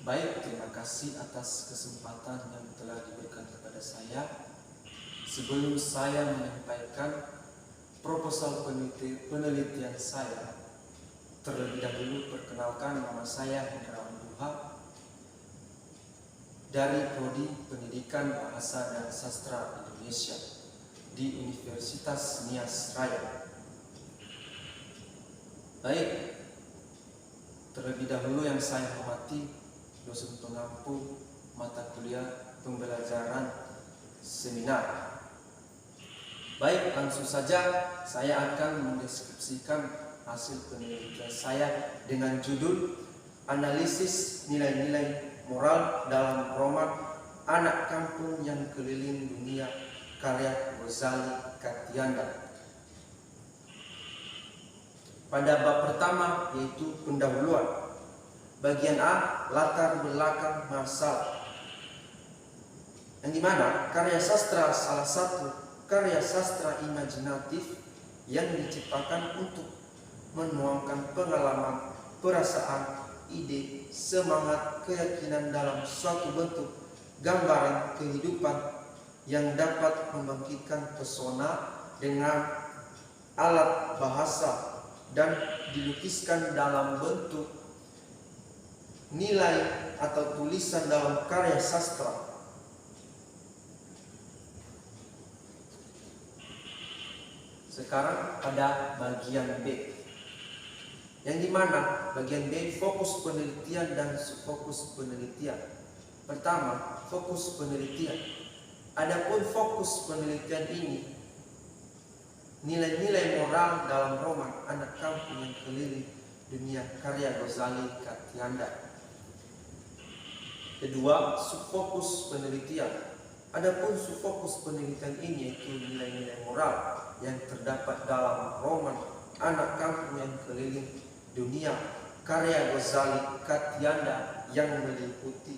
Baik, terima kasih atas kesempatan yang telah diberikan kepada saya. Sebelum saya menyampaikan proposal penelitian saya, terlebih dahulu perkenalkan, nama saya Hendrawan Duha dari Prodi Pendidikan Bahasa dan Sastra Indonesia di Universitas Nias Raya. Baik, terlebih dahulu yang saya hormati dosen pengampu mata kuliah pembelajaran seminar. Baik, langsung saja saya akan mendeskripsikan hasil penelitian saya dengan judul Analisis Nilai-Nilai Moral dalam Roman Anak Kampung yang Keliling Dunia karya Ghazali Katianda. Pada bab pertama, yaitu pendahuluan. Bagian A, latar belakang masalah, yang dimana karya sastra salah satu karya sastra imajinatif yang diciptakan untuk menuangkan pengalaman, perasaan, ide, semangat, keyakinan dalam suatu bentuk gambaran kehidupan yang dapat membangkitkan pesona dengan alat bahasa dan dilukiskan dalam bentuk nilai atau tulisan dalam karya sastra. Sekarang pada bagian B, yang dimana bagian B fokus penelitian dan subfokus penelitian. Pertama, fokus penelitian. Adapun fokus penelitian ini nilai-nilai moral dalam roman Anak Kampung yang Keliling Dunia karya Ghazali Katianda. Kedua, subfokus penelitian. Adapun subfokus penelitian ini yaitu nilai-nilai moral yang terdapat dalam roman Anak Kampung yang Keliling Dunia karya Ghazali Katianda yang meliputi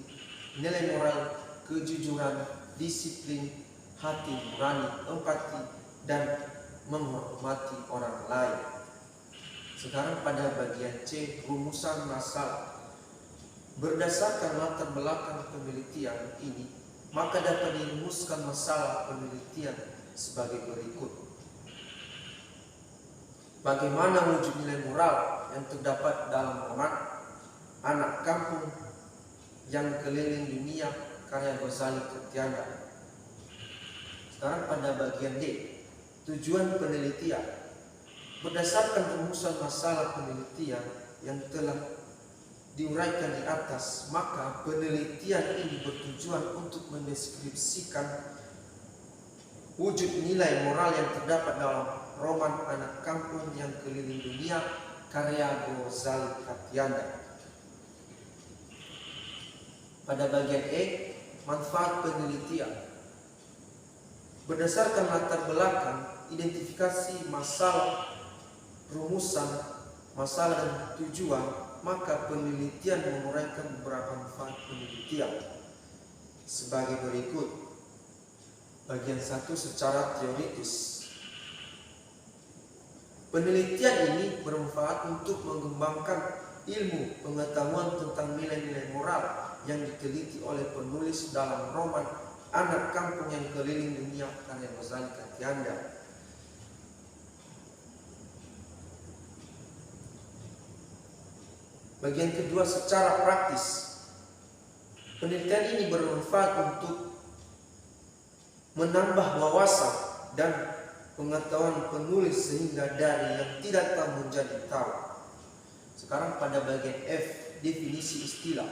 nilai moral, kejujuran, disiplin, hati nurani, empati, dan menghormati orang lain. Sekarang pada bagian C, rumusan masalah. Berdasarkan latar belakang penelitian ini, maka dapat dirumuskan masalah penelitian sebagai berikut. Bagaimana wujud nilai moral yang terdapat dalam roman Anak Kampung yang Keliling Dunia karya Ghazali Katianda. Sekarang pada bagian D, tujuan penelitian. Berdasarkan rumusan masalah penelitian yang telah diuraikan di atas, maka penelitian ini bertujuan untuk mendeskripsikan wujud nilai moral yang terdapat dalam roman Anak Kampung yang Keliling Dunia karya Ghazali Katianda. Pada bagian E, manfaat penelitian. Berdasarkan latar belakang, identifikasi masalah, rumusan masalah dan tujuan, maka penelitian menguraikan beberapa manfaat penelitian sebagai berikut. Bagian 1 secara teoritis. Penelitian ini bermanfaat untuk mengembangkan ilmu pengetahuan tentang nilai-nilai moral yang diteliti oleh penulis dalam roman Anak Kampung yang Keliling Dunia karya Ghazali Katianda. Bagian kedua secara praktis. Penelitian ini bermanfaat untuk menambah wawasan dan pengetahuan penulis sehingga dari yang tidak tahu menjadi tahu. Sekarang pada bagian F, definisi istilah.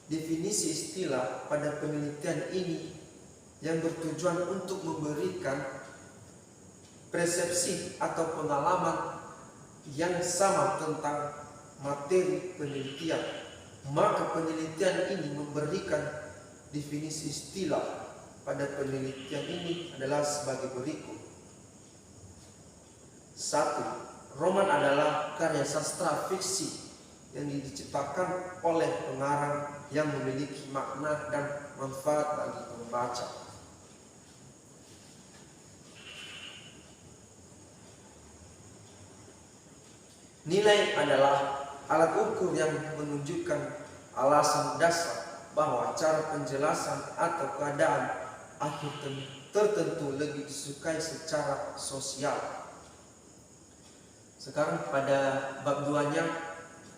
Definisi istilah pada penelitian ini yang bertujuan untuk memberikan persepsi atau pengalaman yang sama tentang materi penelitian. Maka penelitian ini memberikan definisi istilah pada penelitian ini adalah sebagai berikut. 1. Roman adalah karya sastra fiksi yang diciptakan oleh pengarang yang memiliki makna dan manfaat bagi pembaca. Nilai adalah alat ukur yang menunjukkan alasan dasar bahwa cara penjelasan atau keadaan akhir tertentu lebih disukai secara sosial. Sekarang pada bab 2-nya,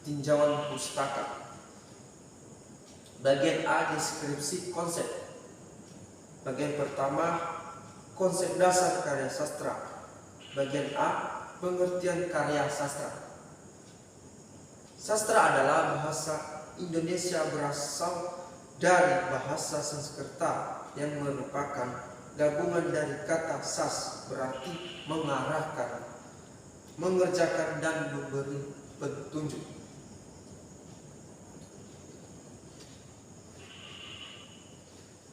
tinjauan pustaka. Bagian A, deskripsi konsep. Bagian pertama, konsep dasar karya sastra. Bagian A, pengertian karya sastra. Sastra adalah bahasa Indonesia berasal dari bahasa Sanskerta yang merupakan gabungan dari kata sas, berarti mengarahkan, mengerjakan, dan memberi petunjuk.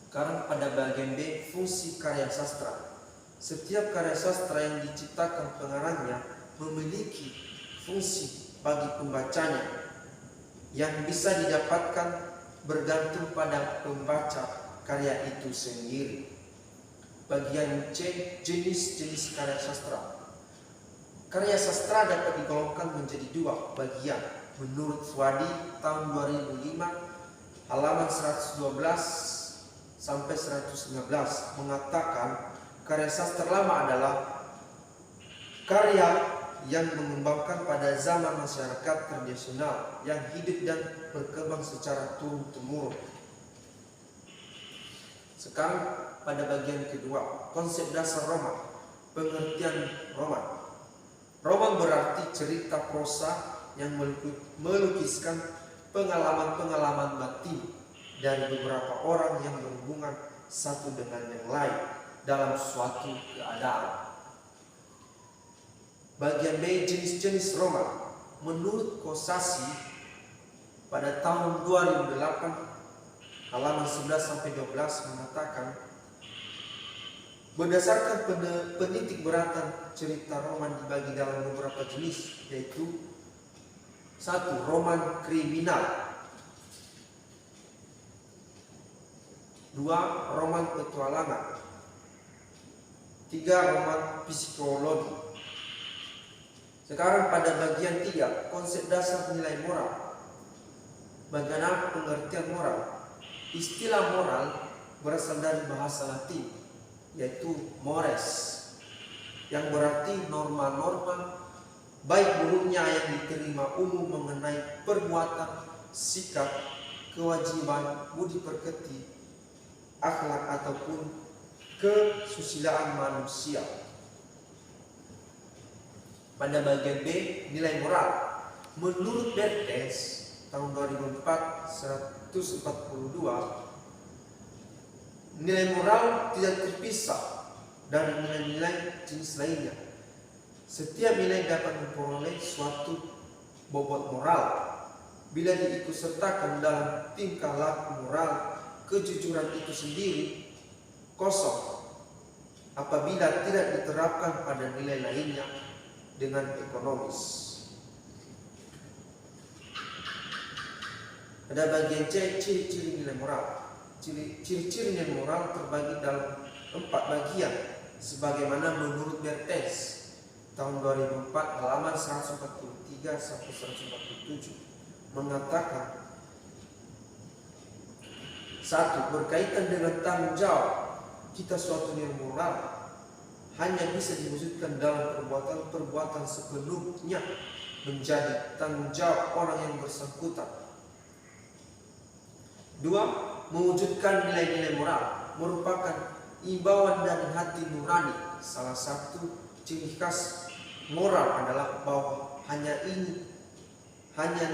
Sekarang pada bagian B, fungsi karya sastra. Setiap karya sastra yang diciptakan pengarangnya memiliki fungsi bagi pembacanya yang bisa didapatkan bergantung pada pembaca karya itu sendiri. Bagian C, jenis-jenis karya sastra. Karya sastra dapat digolongkan menjadi 2 bagian. Menurut Swadi tahun 2005 halaman 112 sampai 119 mengatakan karya sastra lama adalah karya yang mengembangkan pada zaman masyarakat tradisional yang hidup dan berkembang secara turun-temurun. Sekarang pada bagian kedua, konsep dasar roman, pengertian roman. Roman berarti cerita prosa yang melukiskan pengalaman-pengalaman batin dari beberapa orang yang berhubungan satu dengan yang lain dalam suatu keadaan. Bagian B, jenis-jenis roman. Menurut Kosasi pada tahun 2008 halaman 11 sampai 12 mengatakan berdasarkan penitik beratan cerita roman dibagi dalam beberapa jenis, yaitu 1. Roman kriminal, 2. Roman petualangan, 3. Roman psikologi. Sekarang pada bagian 3, konsep dasar nilai moral. Bagaimana pengertian moral? Istilah moral berasal dari bahasa Latin, yaitu mores, yang berarti norma-norma baik buruknya yang diterima umum mengenai perbuatan, sikap, kewajiban, budi pekerti, akhlak ataupun kesusilaan manusia. Pada bagian B, nilai moral. Menurut Bertens tahun 2004 142, nilai moral tidak terpisah dari nilai-nilai jenis lainnya. Setiap nilai dapat memperoleh suatu bobot moral bila diikutsertakan dalam tingkah laku moral. Kejujuran itu sendiri kosong apabila tidak diterapkan pada nilai lainnya dengan ekonomis. Pada bagian C, ciri-ciri nilai moral. Ciri-ciri nilai moral terbagi dalam 4 bagian sebagaimana menurut Bertens tahun 2004 halaman 143 sampai 147 mengatakan 1. Berkaitan dengan tanggung jawab. Kita suatu nilai moral hanya bisa diwujudkan dalam perbuatan-perbuatan sepenuhnya menjadi tanggung jawab orang yang bersangkutan. 2. Mewujudkan nilai-nilai moral merupakan imbauan dari hati nurani. Salah satu ciri khas moral adalah bahwa hanya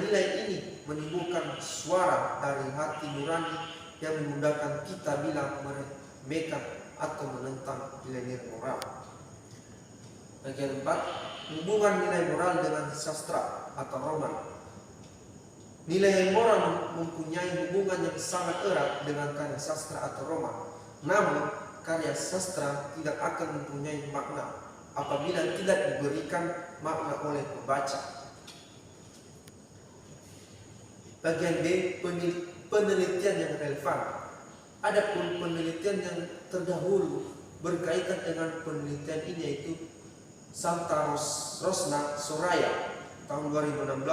nilai ini menimbulkan suara dari hati nurani yang memudahkan kita bila meremehkan atau menentang nilai-nilai moral. Bagian 4, hubungan nilai moral dengan sastra atau roman. Nilai moral mempunyai hubungan yang sangat erat dengan karya sastra atau roman. Namun, karya sastra tidak akan mempunyai makna apabila tidak diberikan makna oleh pembaca. Bagian B, penelitian yang relevan. Adapun penelitian yang terdahulu berkaitan dengan penelitian ini yaitu Santa Rosna Soraya tahun 2016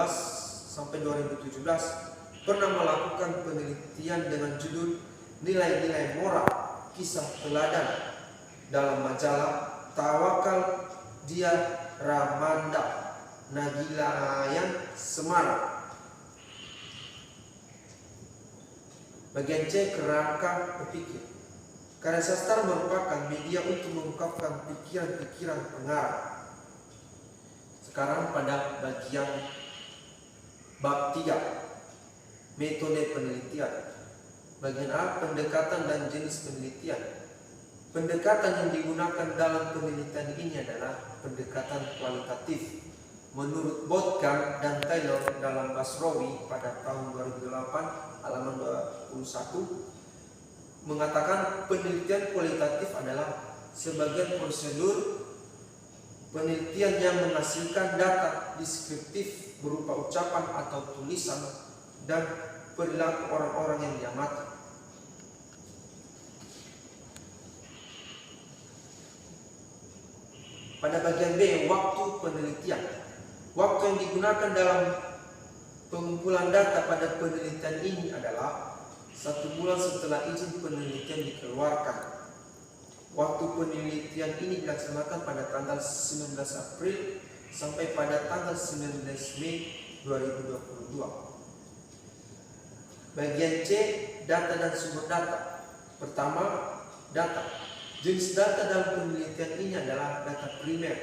sampai 2017 pernah melakukan penelitian dengan judul Nilai-nilai Moral Kisah Teladan dalam majalah Tawakal Diaramanda Nagilayan Semarang. Bagian C, kerangka berpikir. Karya sastra merupakan media untuk mengungkapkan pikiran-pikiran pengarang. Sekarang pada bagian bab 3, metode penelitian. Bagian A, pendekatan dan jenis penelitian. Pendekatan yang digunakan dalam penelitian ini adalah pendekatan kualitatif. Menurut Botkan dan Taylor dalam Basrowi pada tahun 2008 halaman 21 mengatakan penelitian kualitatif adalah sebagian prosedur penelitian yang menghasilkan data deskriptif berupa ucapan atau tulisan dan perilaku orang-orang yang diamati. Pada bagian B, waktu penelitian. Waktu yang digunakan dalam pengumpulan data pada penelitian ini adalah 1 bulan setelah izin penelitian dikeluarkan. Waktu penelitian ini dilaksanakan pada tanggal 19 April sampai pada tanggal 19 Mei 2022. Bagian C, data dan sumber data. Pertama, data. Jenis data dalam penelitian ini adalah data primer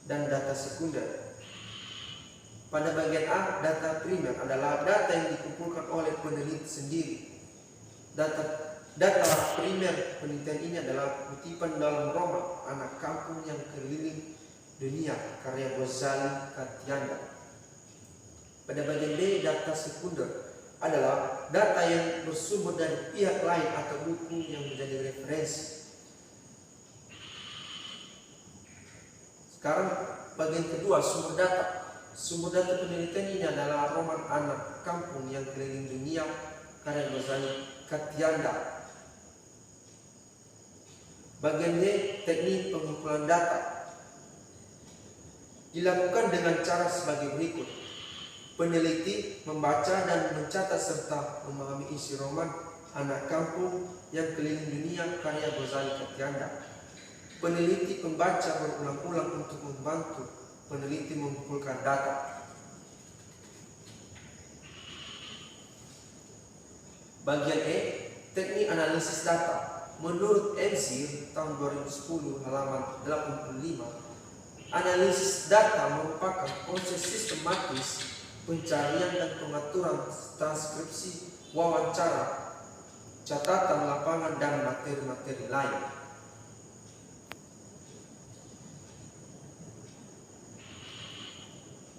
dan data sekunder. Pada bagian A, data primer adalah data yang dikumpulkan oleh peneliti sendiri. Data primer penelitian ini adalah kutipan dalam roman Anak Kampung yang Keliling Dunia karya Ghazali Katianda. Pada bagian B, data sekunder adalah data yang bersumber dari pihak lain atau buku yang menjadi referensi. Sekarang bagian kedua, sumber data. Sumber data penelitian ini adalah roman Anak Kampung yang Keliling Dunia karya Ghazali Katianda. Bagian D, teknik pengumpulan data. Dilakukan dengan cara sebagai berikut. Peneliti membaca dan mencatat serta memahami isi roman Anak Kampung yang Keliling Dunia karya Ghazali Katianda. Peneliti membaca berulang-ulang untuk membantu peneliti mengumpulkan data. Bagian E, teknik analisis data. Menurut Enzir tahun 2010 halaman 85, analisis data merupakan proses sistematis pencarian dan pengaturan transkripsi, wawancara, catatan lapangan dan materi-materi lain.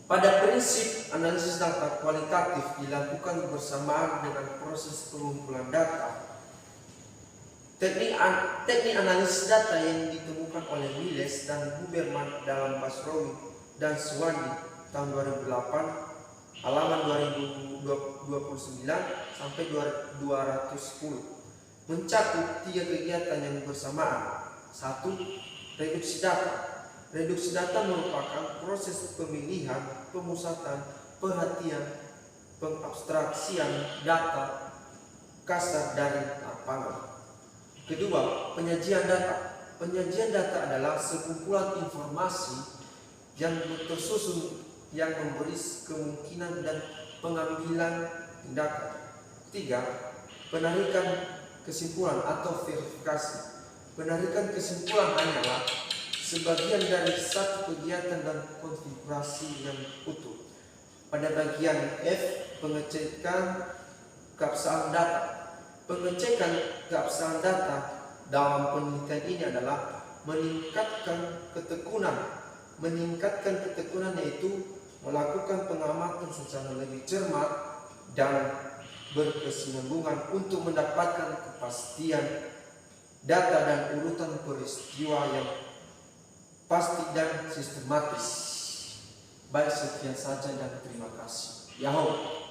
Pada prinsip, analisis data kualitatif dilakukan bersamaan dengan proses pengumpulan data. Teknik analisis data yang ditemukan oleh Miles dan Huberman dalam Basrowi dan Swandi tahun 2008 halaman 2029 sampai 210 mencakup 3 kegiatan yang bersamaan. 1. Reduksi data. Reduksi data merupakan proses pemilihan, pemusatan, perhatian, pengabstraksian data kasar dari lapangan. Kedua, penyajian data. Penyajian data adalah sekumpulan informasi yang tersusun yang memberi kemungkinan dan pengambilan tindakan. Tiga, penarikan kesimpulan atau verifikasi. Penarikan kesimpulan hanyalah sebagian dari satu kegiatan dan konfigurasi yang utuh. Pada bagian F, pengecekan keabsahan data. Pengecekan keabsahan data dalam penelitian ini adalah meningkatkan ketekunan. Meningkatkan ketekunan yaitu melakukan pengamatan secara lebih cermat dan berkesinambungan untuk mendapatkan kepastian data dan urutan peristiwa yang pasti dan sistematis. Baik, sekian saja dan terima kasih. Yahoo.